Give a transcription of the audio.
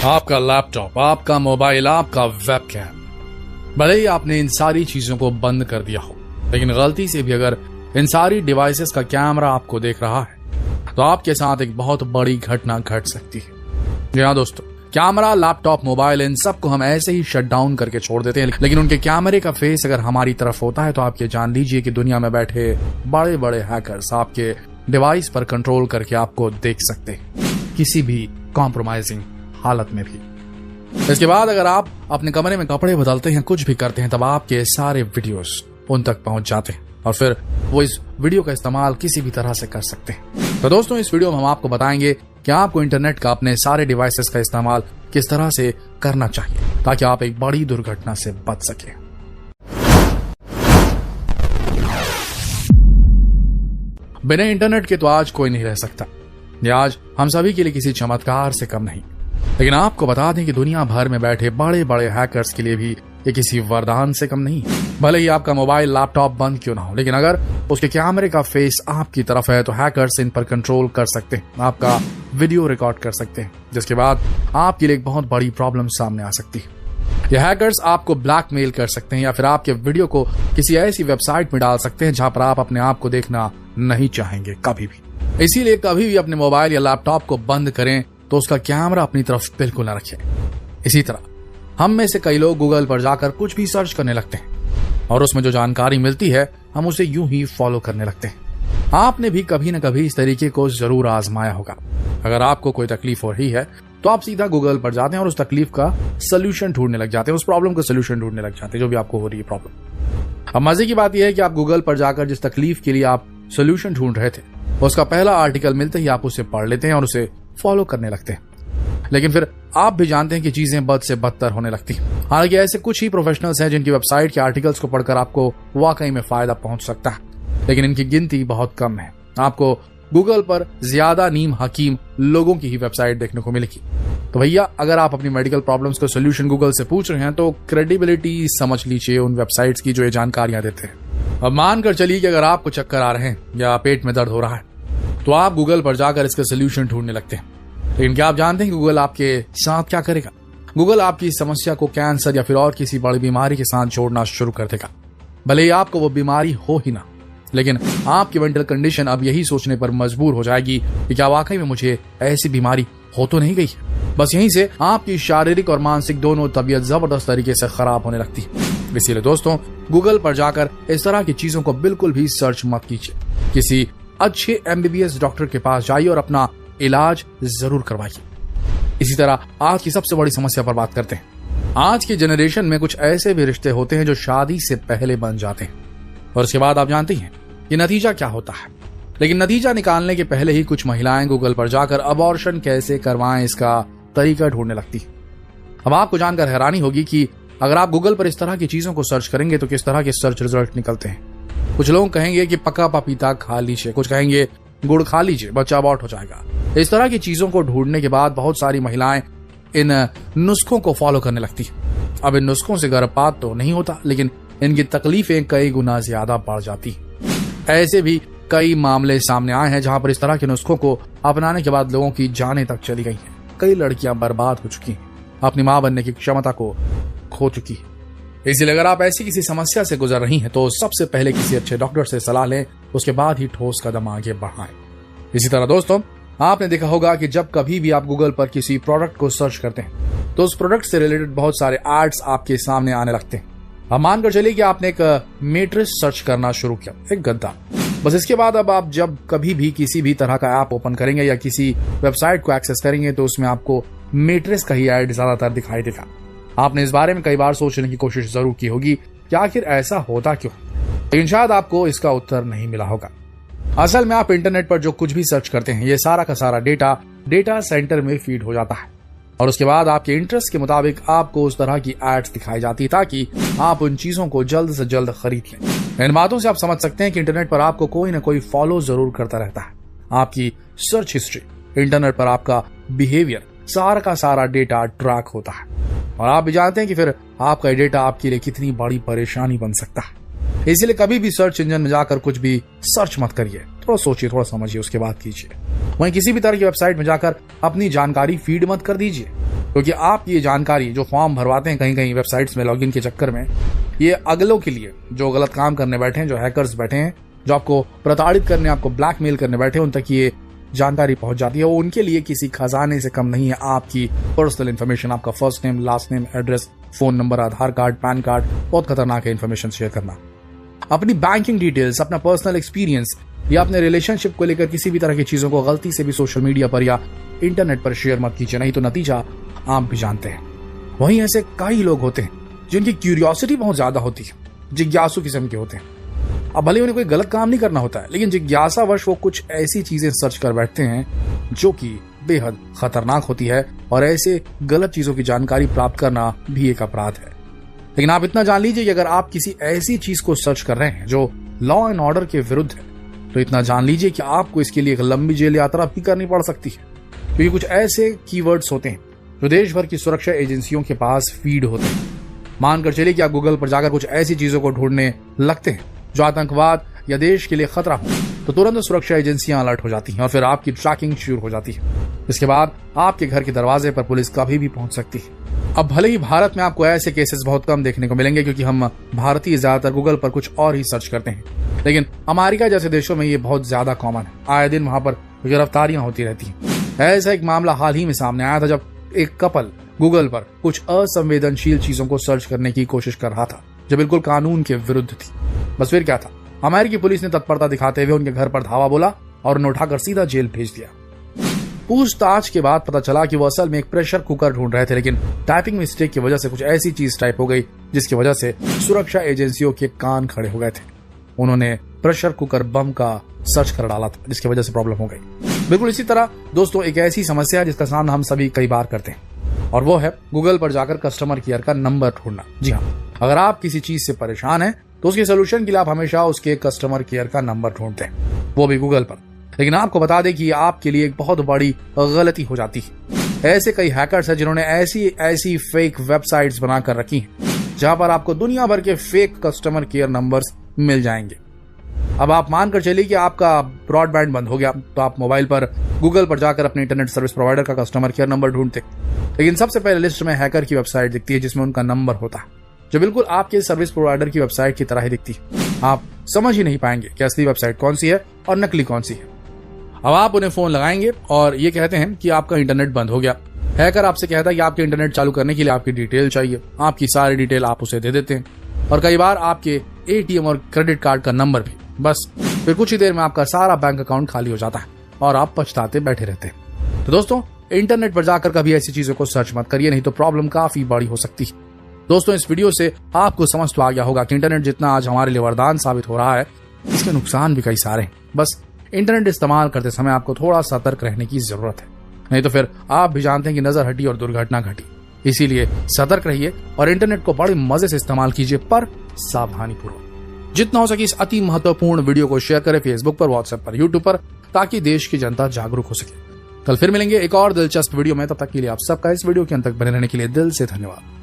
आपका लैपटॉप, आपका मोबाइल, आपका वेबकैम, भले ही आपने इन सारी चीजों को बंद कर दिया हो, लेकिन गलती से भी अगर इन सारी डिवाइसेस का कैमरा आपको देख रहा है तो आपके साथ एक बहुत बड़ी घटना घट सकती है। जी हाँ दोस्तों, कैमरा, लैपटॉप, मोबाइल, इन सबको हम ऐसे ही शट डाउन करके छोड़ देते हैं, लेकिन उनके कैमरे का फेस अगर हमारी तरफ होता है तो आप ये जान लीजिए कि दुनिया में बैठे बड़े बड़े हैकर्स आपके डिवाइस पर कंट्रोल करके आपको देख सकते हैं, किसी भी कॉम्प्रोमाइजिंग हालत में भी। इसके बाद अगर आप अपने कमरे में कपड़े बदलते हैं, कुछ भी करते हैं, तब आपके सारे वीडियोस उन तक पहुंच जाते हैं और फिर वो इस वीडियो का इस्तेमाल किसी भी तरह से कर सकते हैं। तो दोस्तों, इस वीडियो में हम आपको बताएंगे कि आपको इंटरनेट का अपने सारे डिवाइसेस का इस्तेमाल किस तरह से करना चाहिए ताकि आप एक बड़ी दुर्घटना से बच सके। बिना इंटरनेट के तो आज कोई नहीं रह सकता। यह आज हम सभी के लिए किसी चमत्कार से कम नहीं, लेकिन आपको बता दें कि दुनिया भर में बैठे बड़े बड़े हैकर्स के लिए भी ये किसी वरदान से कम नहीं। भले ही आपका मोबाइल, लैपटॉप बंद क्यों ना हो, लेकिन अगर उसके कैमरे का फेस आपकी तरफ है तो हैकर्स इन पर कंट्रोल कर सकते हैं, आपका वीडियो रिकॉर्ड कर सकते हैं, जिसके बाद आपके लिए एक बहुत बड़ी प्रॉब्लम सामने आ सकती है। ये हैकर्स आपको ब्लैकमेल कर सकते हैं या फिर आपके वीडियो को किसी ऐसी वेबसाइट में डाल सकते हैं जहां पर आप अपने आप को देखना नहीं चाहेंगे कभी भी। इसीलिए कभी भी अपने मोबाइल या लैपटॉप को बंद करें तो उसका कैमरा अपनी तरफ बिल्कुल न रखें। इसी तरह हम में से कई लोग गूगल पर जाकर कुछ भी सर्च करने लगते हैं और उसमें जो जानकारी मिलती है हम उसे यूं ही फॉलो करने लगते हैं। आपने भी कभी न कभी इस तरीके को जरूर आजमाया होगा। अगर आपको कोई तकलीफ हो रही है तो आप सीधा गूगल पर जाते हैं और उस तकलीफ का सोल्यूशन ढूंढने लग जाते हैं, उस प्रॉब्लम का सोल्यूशन ढूंढने लग जाते हैं जो भी आपको हो रही है प्रॉब्लम। अब मजे की बात यह है कि आप गूगल पर जाकर जिस तकलीफ के लिए आप सोल्यूशन ढूंढ रहे थे उसका पहला आर्टिकल मिलते ही आप उसे पढ़ लेते हैं और उसे फॉलो करने लगते हैं, लेकिन फिर आप भी जानते हैं कि चीजें बद से बदतर होने लगती हैं। हालांकि ऐसे कुछ ही प्रोफेशनल्स हैं जिनकी वेबसाइट के आर्टिकल्स को पढ़कर आपको वाकई में फायदा पहुंच सकता है, लेकिन इनकी गिनती बहुत कम है। आपको गूगल पर ज्यादा नीम हकीम लोगों की ही वेबसाइट देखने को मिलेगी। तो भैया, अगर आप अपनी मेडिकल प्रॉब्लम्स का सोल्यूशन गूगल से पूछ रहे हैं तो क्रेडिबिलिटी समझ लीजिए उन वेबसाइट्स की जो ये जानकारियां देते हैं। अब मानकर चलिए कि अगर आपको चक्कर आ रहे हैं या पेट में दर्द हो रहा है तो आप गूगल पर जाकर इसका सोल्यूशन ढूंढने लगते हैं, लेकिन क्या आप जानते हैं कि गूगल आपके साथ क्या करेगा? गूगल आपकी समस्या को कैंसर या फिर और किसी बड़ी बीमारी के साथ जोड़ना शुरू कर देगा। भले ही आपको वो बीमारी हो ही ना, लेकिन आपकी मेंटल कंडीशन अब यही सोचने पर मजबूर हो जाएगी कि क्या वाकई में मुझे ऐसी बीमारी हो तो नहीं गई है। बस यहीं से आपकी शारीरिक और मानसिक दोनों तबीयत जबरदस्त तरीके से खराब होने लगती है। इसीलिए दोस्तों, गूगल पर जाकर इस तरह की चीजों को बिल्कुल भी सर्च मत कीजिए। किसी अच्छे MBBS डॉक्टर के पास जाइए और अपना इलाज जरूर करवाइए। इसी तरह आज की सबसे बड़ी समस्या पर बात करते हैं। आज की जनरेशन में कुछ ऐसे भी रिश्ते होते हैं जो शादी से पहले बन जाते हैं और उसके बाद आप जानती हैं कि नतीजा क्या होता है, लेकिन नतीजा निकालने के पहले ही कुछ महिलाएं गूगल पर जाकर अबॉर्शन कैसे करवाएं इसका तरीका ढूंढने लगती है। अब आपको जानकर हैरानी होगी कि अगर आप गूगल पर इस तरह की चीजों को सर्च करेंगे तो किस तरह के सर्च रिजल्ट निकलते हैं। कुछ लोग कहेंगे कि पका पपीता खा लीजिए, कुछ कहेंगे गुड़ खा लीजिए, बच्चा अबॉर्ट हो जाएगा। इस तरह की चीजों को ढूंढने के बाद बहुत सारी महिलाएं इन नुस्खों को फॉलो करने लगती है। अब इन नुस्खों से गर्भपात तो नहीं होता, लेकिन इनकी तकलीफें कई गुना ज्यादा बढ़ जाती। ऐसे भी कई मामले सामने आए हैं जहां पर इस तरह के नुस्खों को अपनाने के बाद लोगों की जानें तक चली गई हैं। कई लड़कियां बर्बाद हो चुकी हैं, अपनी मां बनने की क्षमता को खो चुकी है। इसलिए अगर आप ऐसी किसी समस्या से गुजर रही हैं तो सबसे पहले किसी अच्छे डॉक्टर से सलाह लें, उसके बाद ही ठोस कदम आगे बढ़ाएं। इसी तरह दोस्तों, आपने देखा होगा कि जब कभी भी आप गूगल पर किसी प्रोडक्ट को सर्च करते हैं तो उस प्रोडक्ट से रिलेटेड बहुत सारे एड्स आपके सामने आने लगते हैं। अब मानकर चलिए कि आपने एक मेट्रेस सर्च करना शुरू किया, एक गद्दा। बस इसके बाद अब आप जब कभी भी किसी भी तरह का ऐप ओपन करेंगे या किसी वेबसाइट को एक्सेस करेंगे तो उसमें आपको मेट्रेस का ही एड ज्यादातर दिखाई देगा। आपने इस बारे में कई बार सोचने की कोशिश जरूर की होगी कि आखिर ऐसा होता क्यों, लेकिन शायद आपको इसका उत्तर नहीं मिला होगा। असल में आप इंटरनेट पर जो कुछ भी सर्च करते हैं ये सारा का सारा डेटा सेंटर में फीड हो जाता है और उसके बाद आपके इंटरेस्ट के मुताबिक आपको उस तरह की एड्स दिखाई जाती है ताकि आप उन चीजों को जल्द से जल्द खरीद लें। इन बातों से आप समझ सकते हैं कि इंटरनेट पर आपको कोई ना कोई फॉलो जरूर करता रहता है। आपकी सर्च हिस्ट्री, इंटरनेट पर आपका बिहेवियर, सारा का सारा डेटा ट्रैक होता है और आप भी जानते हैं कि फिर आपका डेटा आपके लिए कितनी बड़ी परेशानी बन सकता है। इसलिए कभी भी सर्च इंजन में जाकर कुछ भी सर्च मत करिए। थोड़ा सोचिए, थोड़ा समझिए, उसके बाद कीजिए। वहीं किसी भी तरह की वेबसाइट में जाकर अपनी जानकारी फीड मत कर दीजिए, क्योंकि आप ये जानकारी जो फॉर्म भरवाते हैं कहीं कहीं वेबसाइट्स में लॉगिन के चक्कर में, ये अगलों के लिए जो गलत काम करने बैठे हैं, जो हैकर्स बैठे हैं, जो आपको प्रताड़ित करने, आपको ब्लैकमेल करने बैठे हैं, उन तक ये जानकारी पहुंच जाती है। वो उनके लिए किसी खजाने से कम नहीं है। आपकी पर्सनल इन्फॉर्मेशन, आपका first name, last name, address, phone number, Aadhaar card, PAN card, बहुत खतरनाक है इन्फॉर्मेशन शेयर करना। अपनी बैंकिंग डिटेल्स, अपना पर्सनल एक्सपीरियंस या अपने रिलेशनशिप को लेकर किसी भी तरह की चीजों को गलती से भी सोशल मीडिया पर या इंटरनेट पर शेयर मत कीजिए, नहीं तो नतीजा आप भी जानते हैं। वहीं ऐसे कई लोग होते हैं जिनकी क्यूरियोसिटी बहुत ज्यादा होती है, जिज्ञासु किस्म के होते हैं। अब भले उन्हें कोई गलत काम नहीं करना होता है, लेकिन जिज्ञासावश वो कुछ ऐसी चीजें सर्च कर बैठते हैं जो कि बेहद खतरनाक होती है, और ऐसे गलत चीजों की जानकारी प्राप्त करना भी एक अपराध है। लेकिन आप इतना जान लीजिए कि अगर आप किसी ऐसी चीज को सर्च कर रहे हैं जो लॉ एंड ऑर्डर के विरुद्ध है, तो इतना जान लीजिए कि आपको इसके लिए एक लंबी जेल यात्रा भी करनी पड़ सकती है, क्योंकि कुछ ऐसे कीवर्ड्स होते हैं जो देश भर की सुरक्षा एजेंसियों के पास फीड होते हैं। मानकर चलिए कि आप गूगल पर जाकर कुछ ऐसी चीजों को ढूंढने लगते हैं जो आतंकवाद या देश के लिए खतरा हो, तो तुरंत सुरक्षा एजेंसियां अलर्ट हो जाती हैं और फिर आपकी ट्रैकिंग शुरू हो जाती है। इसके बाद आपके घर के दरवाजे पर पुलिस कभी भी पहुंच सकती है। अब भले ही भारत में आपको ऐसे केसेस बहुत कम देखने को मिलेंगे, क्योंकि हम भारतीय ज्यादातर गूगल पर कुछ और ही सर्च करते हैं, लेकिन अमेरिका जैसे देशों में ये बहुत ज्यादा कॉमन है। आए दिन वहां पर गिरफ्तारियां होती रहती हैं। ऐसा एक मामला हाल ही में सामने आया था, जब एक कपल गूगल पर कुछ असंवेदनशील चीजों को सर्च करने की कोशिश कर रहा था, जो बिल्कुल कानून के विरुद्ध थी। बस फिर क्या था, अमेरिकी पुलिस ने तत्परता दिखाते हुए उनके घर पर धावा बोला और उन्हें उठाकर सीधा जेल भेज दिया। पूछताछ के बाद पता चला कि वो असल में एक प्रेशर कुकर ढूंढ रहे थे, लेकिन टाइपिंग मिस्टेक की वजह से कुछ ऐसी चीज टाइप हो गई जिसकी वजह से सुरक्षा एजेंसियों के कान खड़े हो गए थे। उन्होंने प्रेशर कुकर बम का सर्च कर डाला था, जिसकी वजह से प्रॉब्लम हो गई। बिल्कुल इसी तरह दोस्तों एक ऐसी समस्या है जिसका सामना हम सभी कई बार करते हैं, और वो है गूगल पर जाकर कस्टमर केयर का नंबर ढूंढना। जी हाँ, अगर आप किसी चीज से परेशान हैं तो उसके सोल्यूशन के लिए आप हमेशा उसके कस्टमर केयर का नंबर ढूंढते हैं, वो भी गूगल पर। लेकिन आपको बता दें कि आपके लिए एक बहुत बड़ी गलती हो जाती है। ऐसे कई हैकर्स हैं जिन्होंने ऐसी फेक वेबसाइट्स बनाकर रखी हैं जहां पर आपको दुनिया भर के फेक कस्टमर केयर नंबर्स मिल जाएंगे। अब आप मानकर चलिए कि आपका ब्रॉडबैंड बंद हो गया, तो आप मोबाइल पर गूगल पर जाकर अपने इंटरनेट सर्विस प्रोवाइडर का कस्टमर केयर नंबर ढूंढते, लेकिन सबसे पहले लिस्ट में हैकर की वेबसाइट दिखती है जिसमें उनका नंबर होता है, जो बिल्कुल आपके सर्विस प्रोवाइडर की वेबसाइट की तरह ही दिखती है। आप समझ ही नहीं पाएंगे कि असली वेबसाइट कौन सी है और नकली कौन सी है। अब आप उन्हें फोन लगाएंगे और ये कहते हैं कि आपका इंटरनेट बंद हो गया। हैकर आपसे कहता है कि आपके इंटरनेट चालू करने के लिए आपकी डिटेल चाहिए। आपकी सारी डिटेल आप उसे दे देते हैं, और कई बार आपके एटीएम और क्रेडिट कार्ड का नंबर भी। बस फिर कुछ ही देर में आपका सारा बैंक अकाउंट खाली हो जाता है और आप पछताते बैठे रहते हैं। तो दोस्तों, इंटरनेट पर जाकर कभी ऐसी चीजों को सर्च मत करिए, नहीं तो प्रॉब्लम काफी बड़ी हो सकती है। दोस्तों, इस वीडियो से आपको समझ तो आ गया होगा कि इंटरनेट जितना आज हमारे लिए वरदान साबित हो रहा है, इसके नुकसान भी कई सारे हैं। बस इंटरनेट इस्तेमाल करते समय आपको थोड़ा सतर्क रहने की जरूरत है, नहीं तो फिर आप भी जानते हैं कि नजर हटी और दुर्घटना घटी। इसीलिए सतर्क रहिए और इंटरनेट को बड़े मजे से इस्तेमाल कीजिए, पर सावधानी पूर्वक। जितना हो सके इस अति महत्वपूर्ण वीडियो को शेयर करें फेसबुक पर, व्हाट्सएप पर, यूट्यूब पर, ताकि देश की जनता जागरूक हो सके। कल फिर मिलेंगे एक और दिलचस्प वीडियो में। तब तक के लिए आप सबका इस वीडियो के अंत तक बने रहने के लिए दिल से धन्यवाद।